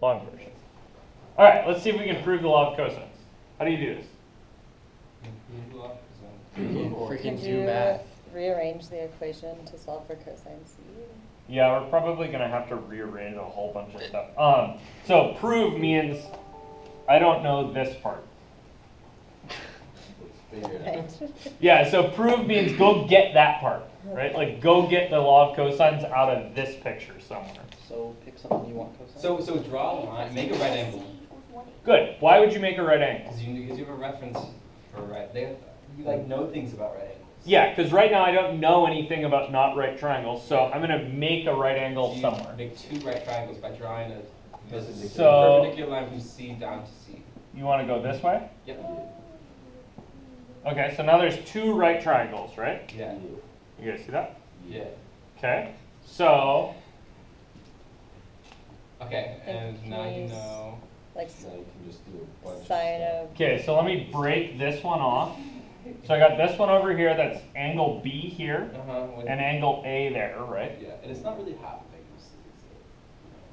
long version. All right, let's see if we can prove the law of cosines. How do you do this? Freaking do math. Rearrange the equation to solve for cosine c. Yeah, we're probably going to have to rearrange a whole bunch of stuff. So prove means I don't know this part. Right. Yeah, so prove means go get that part, right? Like go get the law of cosines out of this picture somewhere. So pick something you want cosine. So draw a line, make a right angle. Good. Why would you make a right angle? Because you have a reference for right. You like know things about right angles. Yeah, because right now I don't know anything about not right triangles, so I'm going to make a right angle So somewhere. make two right triangles by drawing a So- perpendicular line from C down to C. You want to go this way? Yep. Okay, so now there's two right triangles, right? Yeah. You guys see that? Yeah. Okay, so Okay, and If now you he's- know. Like Now you can just do a bunch sine of of okay, so let me break this one off. So I got this one over here that's angle B here and angle A there, right? Yeah, and it's not really half of angle C.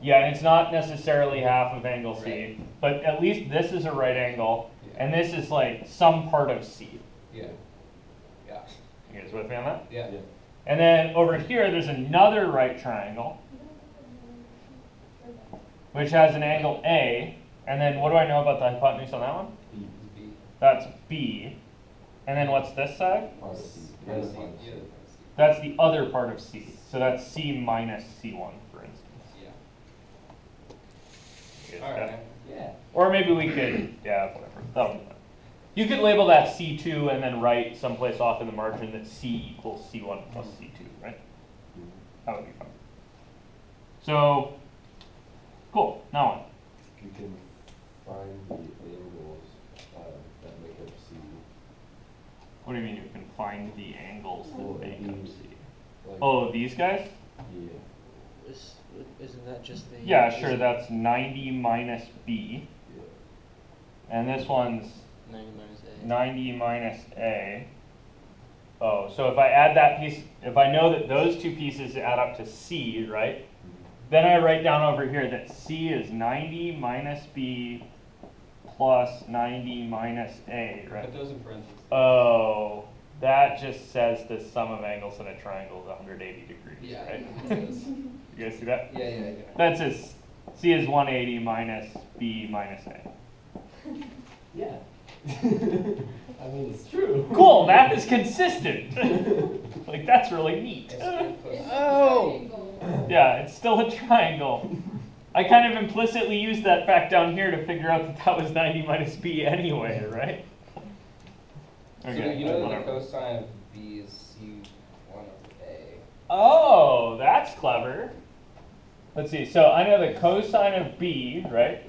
Yeah, and it's not necessarily half of angle C, Right. but at least this is a right angle, Yeah. and this is like some part of C. Yeah. Yeah. You guys with me on that? Yeah. Yeah. And then over here, there's another right triangle, which has an angle A. And then what do I know about the hypotenuse on that one? B. B. That's B. And then what's this side? Part of C. Part of Part C. of Yeah. C. That's the other part of C. So that's C minus C1, for instance. Yeah. You guys All got right. it? Yeah. Or maybe we could, yeah, whatever. That'll be fine. You could label that C2 and then write someplace off in the margin that C equals C1 plus C2, right? That would be fun. So, cool. Now what? You can find the angles that make up C. What do you mean you can find the angles Well, that make up these, C? like, Oh, these guys? Yeah. Isn't that just the? Yeah, sure. That's 90 minus B. Yeah. And this one's 90 minus A. 90 minus A. Oh, so if I add that piece, if I know that those two pieces add up to C, right? Then I write down over here that C is 90 minus B plus 90 minus A, right? Put those in parentheses. Oh, that just says the sum of angles in a triangle is 180 degrees, Yeah. right? It is. You guys see that? Yeah. That says C is 180 minus B minus A. Yeah. I mean, it's true. Cool, math is consistent. Like, that's really neat. Oh! Yeah, it's still a triangle. I kind of implicitly used that fact down here to figure out that that was 90 minus B anyway, right? So you know that whatever. the cosine of B is C1 over A. Oh, that's clever. Let's see. So I know the cosine of B, right,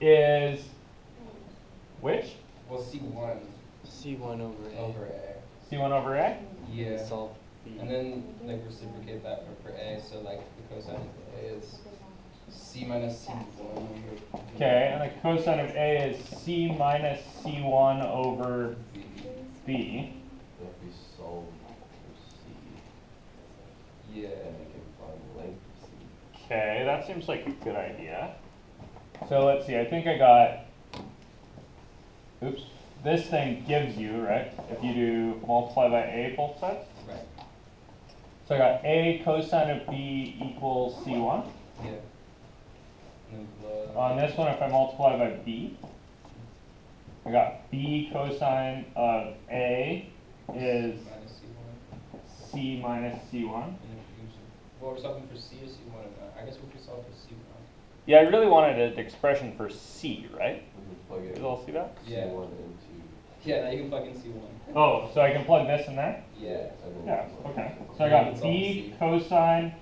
is which? Well, C1 C1 over A. over A. C1 over A? Yeah. Solve B. And then like reciprocate that for A, so like the cosine of A is C minus C1 over Okay, and the cosine of A is C minus C1 over B. B. If we solve for C, Yeah. then we can find the length of C. Okay, that seems like a good idea. So let's see, I think I got, oops, this thing gives you, right, if you do multiply by A both sides. Right. So I got A cosine of B equals C1. Yeah. And then On this one, if I multiply by B, I got B cosine of A is minus C1. C minus C1. And if you use, well, we're solving for C or C1. I guess we could solve for C1. Yeah, I really wanted an expression for C, right? We can plug You it all see that? Yeah. C1 into, Yeah, now you can plug in C1. Oh, so I can plug this in there? Yeah. and then Yeah, we can okay. So I got B cosine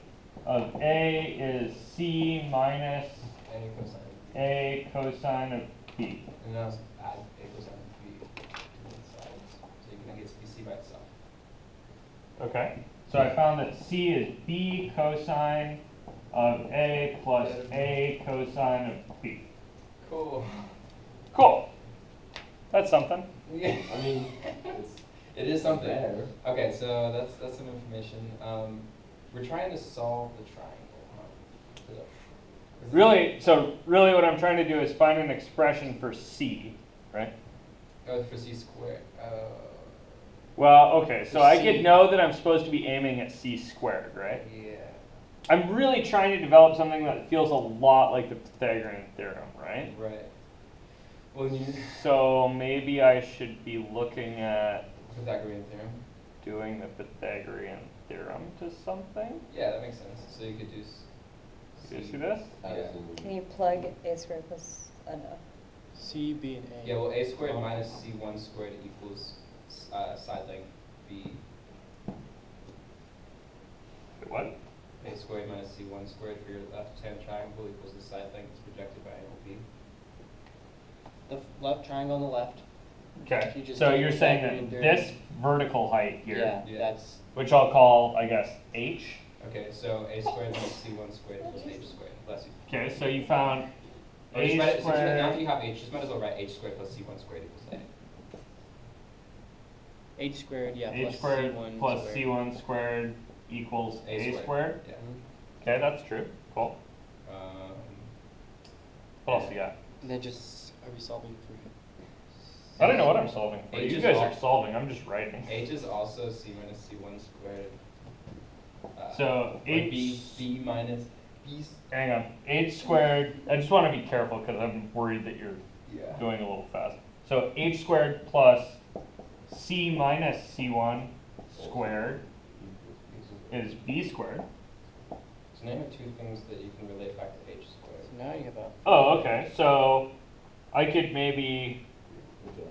of A is C minus And cosine. A cosine of B. And now add A cosine of B to both sides. So you can get C by itself. Okay. So I found that C is B cosine of A plus A cosine of B. Cool. Cool. That's something. Yeah. I mean, it's It is something. there. Okay, so that's some information. We're trying to solve the triangle. Huh? Really what I'm trying to do is find an expression for C, right? Oh, for C squared. Well, okay, so I C. could know that I'm supposed to be aiming at C squared, right? Yeah. I'm really trying to develop something that feels a lot like the Pythagorean theorem, right? Right. Well, you So maybe I should be looking at Pythagorean theorem. doing the Pythagorean theorem to something. Yeah, that makes sense. So you could do. Do you see this? Can you plug a squared plus, no. C, B, and A. Yeah. Well, a squared minus c1 squared equals side length b. What? A squared minus c1 squared for your left-hand triangle equals the side length projected by angle b. The left triangle on the left. Okay, You just so take you're the saying Pythagorean that theorem. this vertical height here, Yeah, Yeah. that's which I'll call, I guess, H. Okay, so a squared minus c1 squared equals h squared. Bless you. Okay, so you found Or just A write it, since now that squared. you have h, just might as well write h squared plus c1 squared equals a. H squared, yeah, H plus squared C1 plus squared. C1 squared equals A squared. Yeah. Okay, that's true. Cool. Um, What else you got? And then just, are we solving for? I don't know what I'm solving for. H You is guys all- are solving. I'm just writing. h is also c minus c1 squared. So or H. b minus b. Hang on. H squared. I just want to be careful because I'm worried that you're Yeah. going a little fast. So H squared plus C minus C1 squared is B squared. So name are two things that you can relate back to h squared. So now you have a, Oh, okay. So I could maybe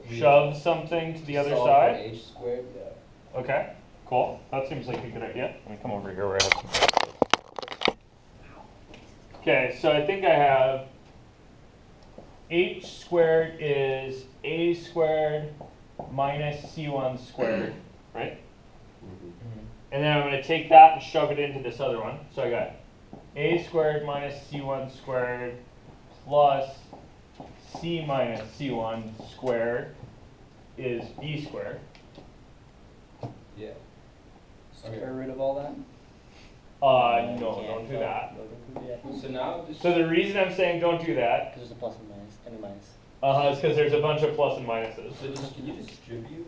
shove something to the other Solve for side. h squared. Yeah. Okay, cool. That seems like a good idea. Let me come over here where I have some. Okay, so I think I have H squared is A squared minus C1 squared, right? And then I'm going to take that and shove it into this other one. So I got A squared minus C1 squared plus C minus C1 squared is B squared. Yeah. square root of all that? No, You don't can't. do that. So now just So the reason I'm saying don't do that, Because there's a plus and minus, and a minus. is because there's a bunch of plus and minuses. so just can you distribute?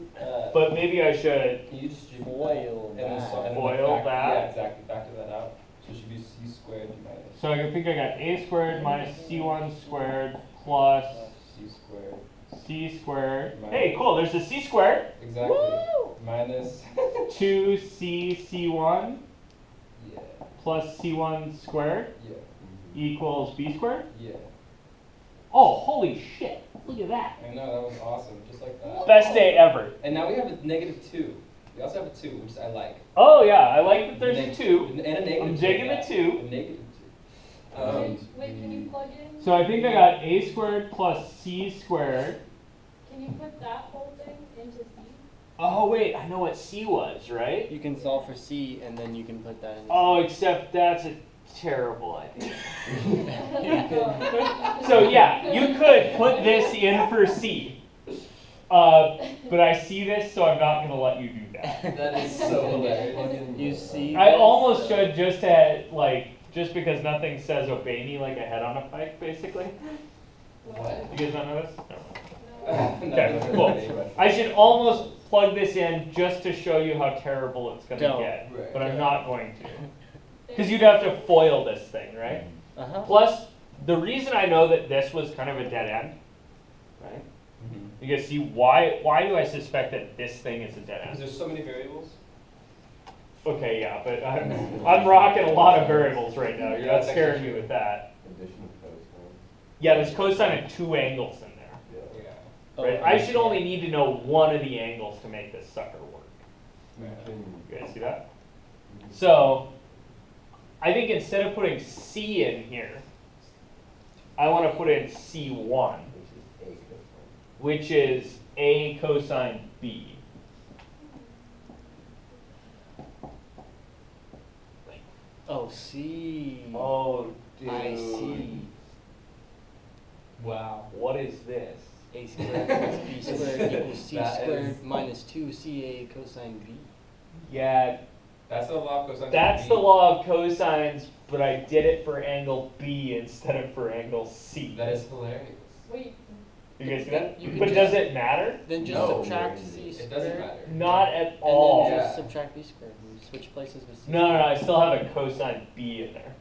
But maybe I should. Can you distribute Foil and then that. so- and then Foil factor- that? Yeah, exactly. Factor that out. So it should be c squared minus So I think I got A squared minus C1 squared plus c squared. C squared. Minus- Hey, cool. There's a C squared. Exactly. Minus. 2C1 Yeah. plus C1 squared Yeah. equals B squared. Yeah. Oh, holy shit! Look at that. I know that was awesome. Just like that. Best day ever. And now we have a -2. We also have a 2, which I like. Oh yeah, I like that there's a Neg- 2. And a negative I'm 2. digging yeah. the 2. A -2. Wait, can you plug in? So I think I got A squared plus C squared. Can you put that whole thing into C? Oh wait, I know what C was, right? You can solve for C, and then you can put that in. Oh, except that's a terrible idea. Oh. So yeah, you could put this in for C. But I see this, so I'm not gonna let you do that. That is so hilarious. You see? I almost should just just because nothing says obey me like a head on a pike, basically. What? You guys not know this? No. No, Okay, no, cool. no, no. I should almost plug this in just to show you how terrible it's gonna Don't. get, Right. but I'm not going to. Because you'd have to foil this thing, right? Uh-huh. Plus, the reason I know that this was kind of a dead end, right? Mhm. You guys see why do I suspect that this thing is a dead Because end? there's so many variables. Okay, yeah, but I'm rocking a lot of variables right now. You're Yeah, not that's scaring actually me with that. Addition of cosine. Yeah, there's cosine of 2 angles in there. Yeah. Yeah. Oh, Right? I should only need to know one of the angles to make this sucker work. You can- You guys see that? So, I think instead of putting C in here, I want to put in C1, Which is a cosine. which is A cosine B. Oh, C. Oh, dude. I see. Wow. What is this? A squared plus B squared equals C That squared is- minus 2CA cosine B. Yeah, That's the law of cosines. That's the law of cosines, but I did it for angle B instead of for angle C. That is hilarious. Wait, You guys see that? You can But just- does it matter? Then just No. subtract C It squared. doesn't matter. Not at And all. then Yeah. just subtract B squared and switch places with C. No, I still have a cosine B in there.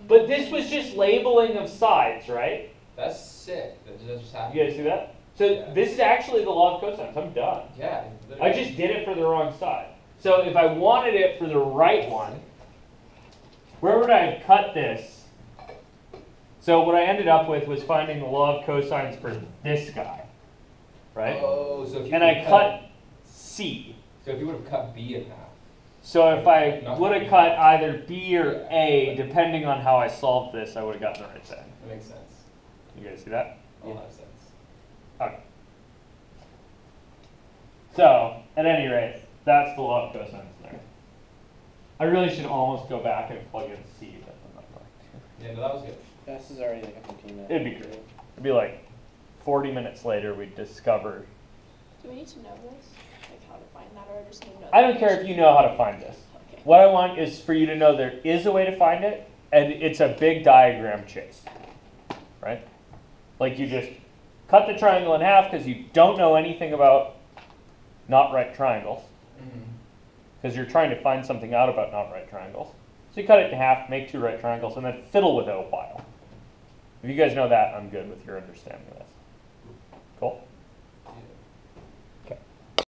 But this was just labeling of sides, right? That's sick. That just happened. You guys see that? So Yeah. this is actually the law of cosines. I'm done. Yeah. I just did it for the wrong side. So if I wanted it for the right one, where would I have cut this? So what I ended up with was finding the law of cosines for this guy, right? Oh, so if you And I would've cut C. So if you would have cut B in half. So if I Not would have B. cut either B or A, depending on how I solved this, I would have gotten the right side. That makes sense. You guys see that? A lot of sense. Okay. So, at any rate, that's the law of cosines there. I really should almost go back and plug in C, but I'm not going to. Yeah, no, that was good. This is already like a 15-minute. It'd be great. It'd be like 40 minutes later we'd discover. Do we need to know this? Like how to find that, or just need to know? I don't care if you know how to find this. Okay. What I want is for you to know there is a way to find it, and it's a big diagram chase, right? Like you just cut the triangle in half because you don't know anything about not right triangles, because you're trying to find something out about not right triangles. So you cut it in half, make two right triangles, and then fiddle with it a while. If you guys know that, I'm good with your understanding of this. Cool?